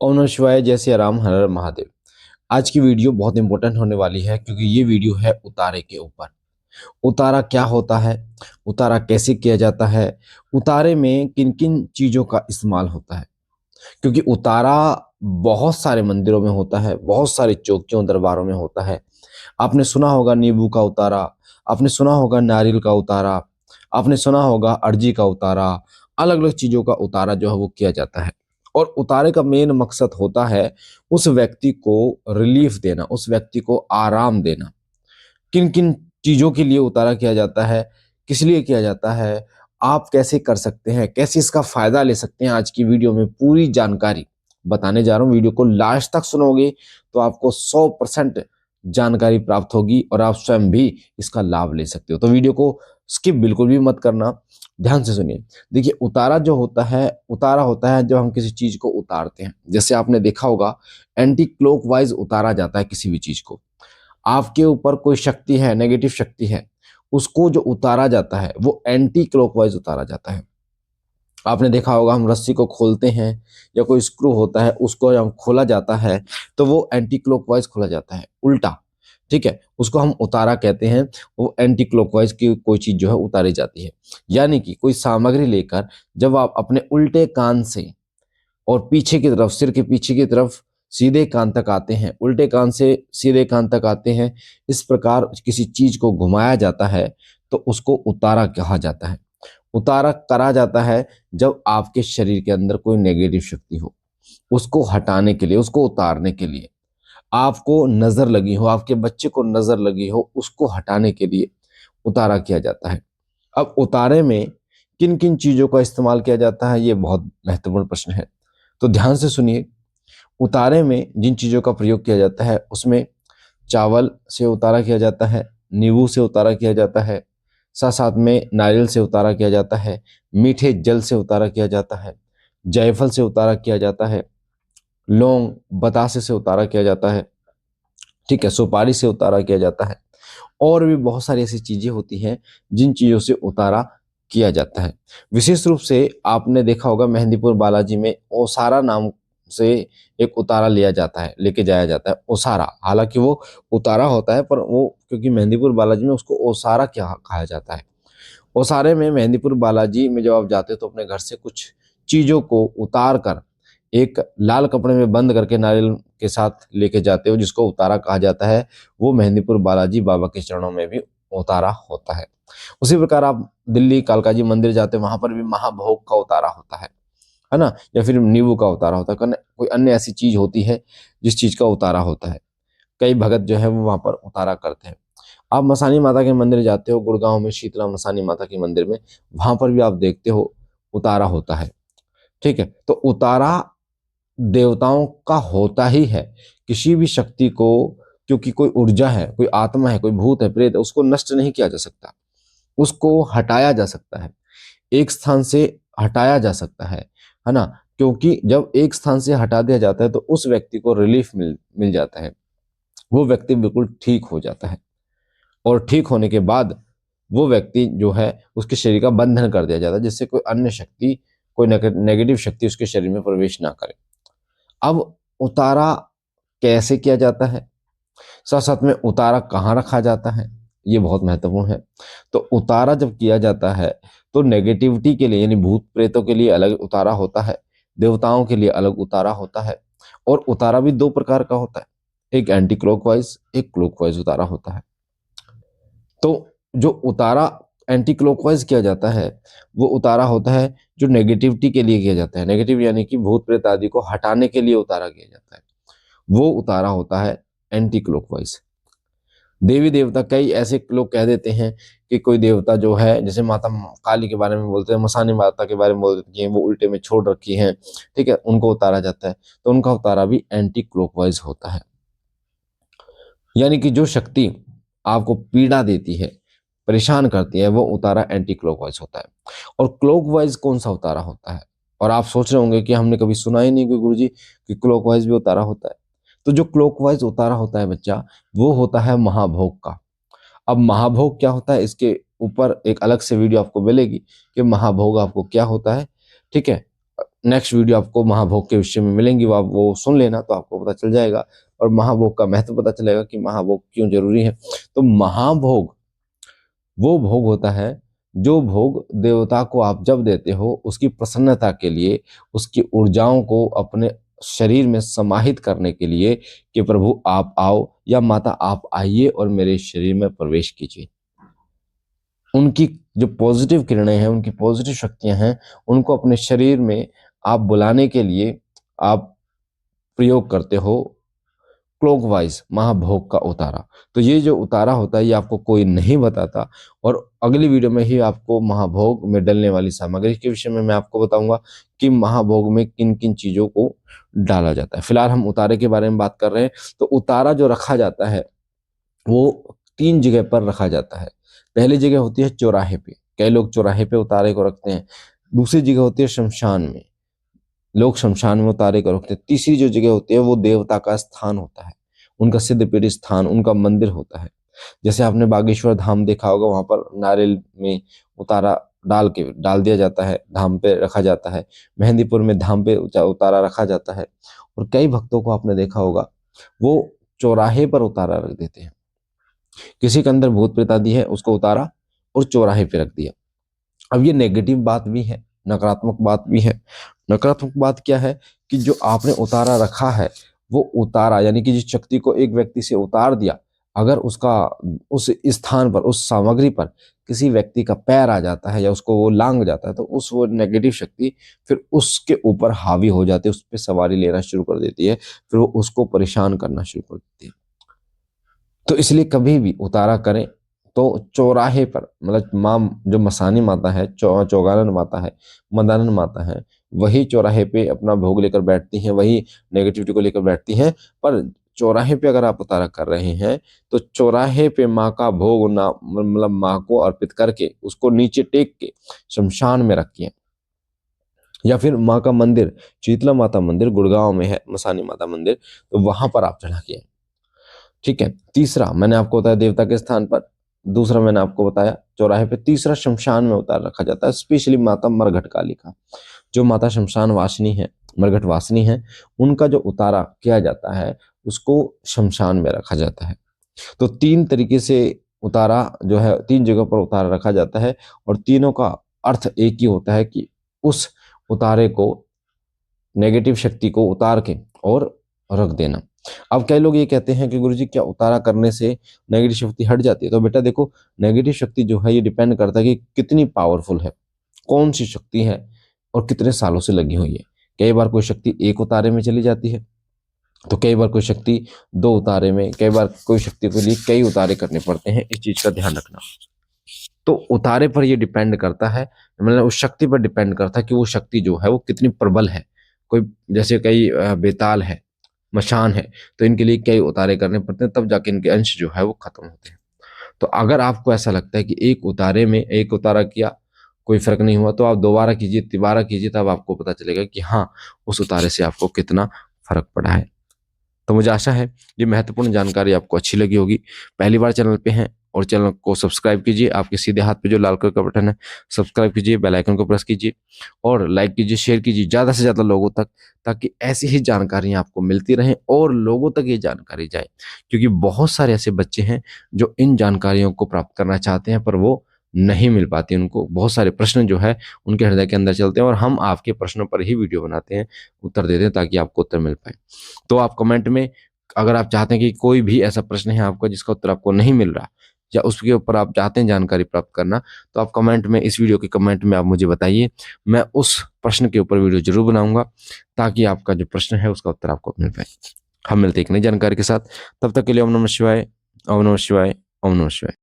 ओम नमः शिवाय, जय सिया राम, हर हर महादेव। आज की वीडियो बहुत इंपॉर्टेंट होने वाली है क्योंकि ये वीडियो है उतारे के ऊपर। उतारा क्या होता है, उतारा कैसे किया जाता है, उतारे में किन किन चीजों का इस्तेमाल होता है। क्योंकि उतारा बहुत सारे मंदिरों में होता है, बहुत सारे चौकियों दरबारों में होता है। आपने सुना होगा नींबू का उतारा, आपने सुना होगा नारियल का उतारा, आपने सुना होगा अर्जी का उतारा। अलग अलग चीजों का उतारा जो है वो किया जाता है। और उतारे का मेन मकसद होता है उस व्यक्ति को रिलीफ देना, उस व्यक्ति को आराम देना। किन किन चीजों के लिए उतारा किया जाता है, किस लिए किया जाता है, आप कैसे कर सकते हैं, कैसे इसका फायदा ले सकते हैं, आज की वीडियो में पूरी जानकारी बताने जा रहा हूं। वीडियो को लास्ट तक सुनोगे तो आपको 100% जानकारी प्राप्त होगी और आप स्वयं भी इसका लाभ ले सकते हो। तो वीडियो को स्किप बिल्कुल भी मत करना, ध्यान से सुनिए। देखिए, उतारा जो होता है, उतारा होता है जब हम किसी चीज को उतारते हैं। जैसे आपने देखा होगा, एंटी क्लॉकवाइज उतारा जाता है किसी भी चीज को। आपके ऊपर कोई शक्ति है, नेगेटिव शक्ति है, उसको जो उतारा जाता है वो एंटी क्लॉकवाइज उतारा जाता है। आपने देखा होगा, हम रस्सी को खोलते हैं या कोई स्क्रू होता है उसको जब खोला जाता है तो वो एंटी क्लॉकवाइज खोला जाता है, उल्टा। ठीक है, उसको हम उतारा कहते हैं। वो एंटी क्लॉकवाइज की कोई चीज जो है उतारी जाती है। यानी कि कोई सामग्री लेकर जब आप अपने उल्टे कान से और पीछे की तरफ, सिर के पीछे की तरफ सीधे कान तक आते हैं, उल्टे कान से सीधे कान तक आते हैं, इस प्रकार किसी चीज को घुमाया जाता है तो उसको उतारा कहा जाता है। उतारा करा जाता है जब आपके शरीर के अंदर कोई नेगेटिव शक्ति हो, उसको हटाने के लिए, उसको उतारने के लिए। आपको नजर लगी हो, आपके बच्चे को नजर लगी हो, उसको हटाने के लिए उतारा किया जाता है। अब उतारे में किन किन चीजों का इस्तेमाल किया जाता है, ये बहुत महत्वपूर्ण प्रश्न है। तो ध्यान से सुनिए। उतारे में जिन चीजों का प्रयोग किया जाता है उसमें चावल से उतारा किया जाता है, नींबू से उतारा किया जाता है, साथ साथ में नारियल से उतारा किया जाता है, मीठे जल से उतारा किया जाता है, जायफल से उतारा किया जाता है, लौंग बतासे से उतारा किया जाता है, ठीक है, सुपारी से उतारा किया जाता है। और भी बहुत सारी ऐसी चीजें होती हैं जिन चीजों से उतारा किया जाता है। विशेष रूप से आपने देखा होगा, मेहंदीपुर बालाजी में ओसारा नाम से एक उतारा लिया जाता है, लेके जाया जाता है, ओसारा। हालांकि वो उतारा होता है पर वो, क्योंकि मेहंदीपुर बालाजी में उसको ओसारा क्या कहा जाता है। ओसारे में, मेहंदीपुर बालाजी में जब आप जाते हो तो अपने घर से कुछ चीजों को उतार कर एक लाल कपड़े में बंद करके नारियल के साथ लेके जाते हो, जिसको उतारा कहा जाता है। वो मेहंदीपुर बालाजी बाबा के चरणों में भी उतारा होता है। उसी प्रकार आप दिल्ली कालका जी मंदिर जाते हो, वहां पर भी महाभोग का उतारा होता है ना, या फिर नींबू का उतारा होता है, कोई अन्य ऐसी चीज होती है जिस चीज का उतारा होता है। कई भगत जो है वो वहां पर उतारा करते हैं। आप मसानी माता के मंदिर जाते हो, गुड़गांव में शीतला मसानी माता के मंदिर में, वहां पर भी आप देखते हो उतारा होता है। ठीक है, तो उतारा देवताओं का होता ही है। किसी भी शक्ति को, क्योंकि कोई ऊर्जा है, कोई आत्मा है, कोई भूत है, प्रेत है, उसको नष्ट नहीं किया जा सकता, उसको हटाया जा सकता है, एक स्थान से हटाया जा सकता है ना। क्योंकि जब एक स्थान से हटा दिया जाता है तो उस व्यक्ति को रिलीफ मिल मिल जाता है, वो व्यक्ति बिल्कुल ठीक हो जाता है। और ठीक होने के बाद वो व्यक्ति जो है, उसके शरीर का बंधन कर दिया जाता है, जिससे कोई अन्य शक्ति, कोई नेगेटिव शक्ति उसके शरीर में प्रवेश ना करे। अब उतारा कैसे किया जाता है, साथ साथ में उतारा कहाँ रखा जाता है, ये बहुत महत्वपूर्ण है। तो उतारा जब किया जाता है तो नेगेटिविटी के लिए, यानी भूत प्रेतों के लिए अलग उतारा होता है, देवताओं के लिए अलग उतारा होता है। और उतारा भी दो प्रकार का होता है, एक एंटी क्लॉकवाइज, एक क्लॉकवाइज उतारा होता है। तो जो उतारा एंटी क्लॉकवाइज किया जाता है वो उतारा होता है जो नेगेटिविटी के लिए किया जाता है। नेगेटिव यानी कि भूत प्रेत आदि को हटाने के लिए उतारा किया जाता है, वो उतारा होता है एंटी क्लॉकवाइज। देवी देवता, कई ऐसे लोग कह देते हैं कि कोई देवता जो है, जैसे माता काली के बारे में बोलते हैं, मसानी माता के बारे में बोलते हैं, वो उल्टे में छोड़ रखी हैं, ठीक है, उनको उतारा जाता है। तो उनका उतारा भी एंटी क्लॉकवाइज होता है। यानी कि जो शक्ति आपको पीड़ा देती है, परेशान करती है, वो उतारा एंटी क्लॉकवाइज होता है। और क्लॉकवाइज कौन सा उतारा होता है? और आप सोच रहे होंगे कि हमने कभी सुना ही नहीं कि गुरुजी कि क्लॉकवाइज भी उतारा होता है। तो जो क्लॉकवाइज उतारा होता है बच्चा, वो होता है महाभोग का। अब महाभोग क्या होता है, इसके ऊपर एक अलग से वीडियो आपको मिलेगी कि महाभोग आपको क्या होता है। ठीक है, नेक्स्ट वीडियो आपको महाभोग के विषय में मिलेंगी, वो आप वो सुन लेना तो आपको पता चल जाएगा और महाभोग का महत्व पता चलेगा कि महाभोग क्यों जरूरी है। तो महाभोग वो भोग होता है जो भोग देवता को आप जब देते हो उसकी प्रसन्नता के लिए, उसकी ऊर्जाओं को अपने शरीर में समाहित करने के लिए कि प्रभु आप आओ या माता आप आइए और मेरे शरीर में प्रवेश कीजिए। उनकी जो पॉजिटिव किरणें हैं, उनकी पॉजिटिव शक्तियां हैं, उनको अपने शरीर में आप बुलाने के लिए आप प्रयोग करते हो क्लॉकवाइज महाभोग का उतारा। तो ये जो उतारा होता है ये आपको कोई नहीं बताता और अगली वीडियो में ही आपको महाभोग में डलने वाली सामग्री के विषय में मैं आपको बताऊंगा कि महाभोग में किन किन चीजों को डाला जाता है। फिलहाल हम उतारे के बारे में बात कर रहे हैं। तो उतारा जो रखा जाता है वो 3 जगह पर रखा जाता है। पहली जगह होती है चौराहे पे, कई लोग चौराहे पे उतारे को रखते हैं। दूसरी जगह होती है शमशान में, लोग शमशान में उतारे को रखते हैं। तीसरी जो जगह होती है वो देवता का स्थान होता है, उनका सिद्ध पीठ स्थान, उनका मंदिर होता है। जैसे आपने बागेश्वर धाम देखा होगा, वहां पर नारियल में उतारा डाल दिया जाता है, धाम पे रखा जाता है। मेहंदीपुर में धाम पे उतारा रखा जाता है। और कई भक्तों को आपने देखा होगा वो चौराहे पर उतारा रख देते हैं। किसी के अंदर भूत प्रेत आदि है, उसको उतारा और चौराहे पे रख दिया। अब ये नेगेटिव बात भी है, नकारात्मक बात भी है। नकारात्मक बात क्या है कि जो आपने उतारा रखा है वो उतारा यानी कि जिस शक्ति को एक व्यक्ति से उतार दिया, अगर उसका उस स्थान पर, उस सामग्री पर किसी व्यक्ति का पैर आ जाता है या उसको वो लांग जाता है तो उस वो नेगेटिव शक्ति फिर उसके ऊपर हावी हो जाती है, उस पर सवारी लेना शुरू कर देती है, फिर वो उसको परेशान करना शुरू कर देती है। तो इसलिए कभी भी उतारा करें तो चौराहे पर, मतलब माँ जो मसानी माता है, चौगानन माता है, मदानन माता है, वही चौराहे पे अपना भोग लेकर बैठती हैं, वही नेगेटिविटी को लेकर बैठती हैं। पर चौराहे पे अगर आप उतारा कर रहे हैं तो चौराहे पे माँ का भोग ना, मतलब माँ को अर्पित करके उसको नीचे टेक के शमशान में रखिए, या फिर माँ का मंदिर, शीतला माता मंदिर गुड़गांव में है, मसानी माता मंदिर, तो वहां पर आप चढ़ा के, ठीक है। तीसरा मैंने आपको बताया देवता के स्थान पर, दूसरा मैंने आपको बताया चौराहे पे, तीसरा शमशान में उतार रखा जाता है। स्पेशली माता मरघट काली का, जो माता शमशान वासिनी है, मरघट वासिनी है, उनका जो उतारा किया जाता है उसको शमशान में रखा जाता है। तो 3 तरीके से उतारा जो है, 3 जगह पर उतारा रखा जाता है और तीनों का अर्थ एक ही होता है कि उस उतारे को, नेगेटिव शक्ति को उतार के और रख देना। अब कई लोग ये कहते हैं कि गुरुजी क्या उतारा करने से नेगेटिव शक्ति हट जाती है? तो बेटा देखो, नेगेटिव शक्ति जो है ये डिपेंड करता है कि कितनी पावरफुल है, कौन सी शक्ति है और कितने सालों से लगी हुई है। कई बार कोई शक्ति एक उतारे में चली जाती है, तो कई बार कोई शक्ति 2 उतारे में, कई बार कोई शक्ति के लिए कई उतारे करने पड़ते हैं। इस चीज का ध्यान रखना। तो उतारे पर ये डिपेंड करता है, मतलब उस शक्ति पर डिपेंड करता है कि वो शक्ति जो है वो कितनी प्रबल है। कोई जैसे कई बेताल है, मशान है, तो इनके लिए कई उतारे करने पड़ते हैं, तब जाके इनके अंश जो है वो खत्म होते हैं। तो अगर आपको ऐसा लगता है कि एक उतारे में एक उतारा किया कोई फर्क नहीं हुआ, तो आप दोबारा कीजिए, तिबारा कीजिए, तब आपको पता चलेगा कि हाँ उस उतारे से आपको कितना फर्क पड़ा है। तो मुझे आशा है ये महत्वपूर्ण जानकारी आपको अच्छी लगी होगी। पहली बार चैनल पे हैं और चैनल को सब्सक्राइब कीजिए, आपके सीधे हाथ पे जो लाल कलर का बटन है सब्सक्राइब कीजिए, बेल आइकन को प्रेस कीजिए और लाइक कीजिए, शेयर कीजिए ज़्यादा से ज़्यादा लोगों तक, ताकि ऐसी ही जानकारियाँ आपको मिलती रहें और लोगों तक ये जानकारी जाए। क्योंकि बहुत सारे ऐसे बच्चे हैं जो इन जानकारियों को प्राप्त करना चाहते हैं पर वो नहीं मिल पाती, उनको बहुत सारे प्रश्न जो है उनके हृदय के अंदर चलते हैं और हम आपके प्रश्नों पर ही वीडियो बनाते हैं, उत्तर देते हैं ताकि आपको उत्तर मिल पाए। तो आप कमेंट में, अगर आप चाहते हैं कि कोई भी ऐसा प्रश्न है आपका जिसका उत्तर आपको नहीं मिल रहा या उसके ऊपर आप चाहते हैं जानकारी प्राप्त करना, तो आप कमेंट में, इस वीडियो के कमेंट में आप मुझे बताइए, मैं उस प्रश्न के ऊपर वीडियो जरूर बनाऊंगा ताकि आपका जो प्रश्न है उसका उत्तर आपको मिल पाए। हम मिलते हैं एक नई जानकारी के साथ, तब तक के लिए ओम नमः शिवाय, ओम नमः शिवाय, ओम नमः शिवाय।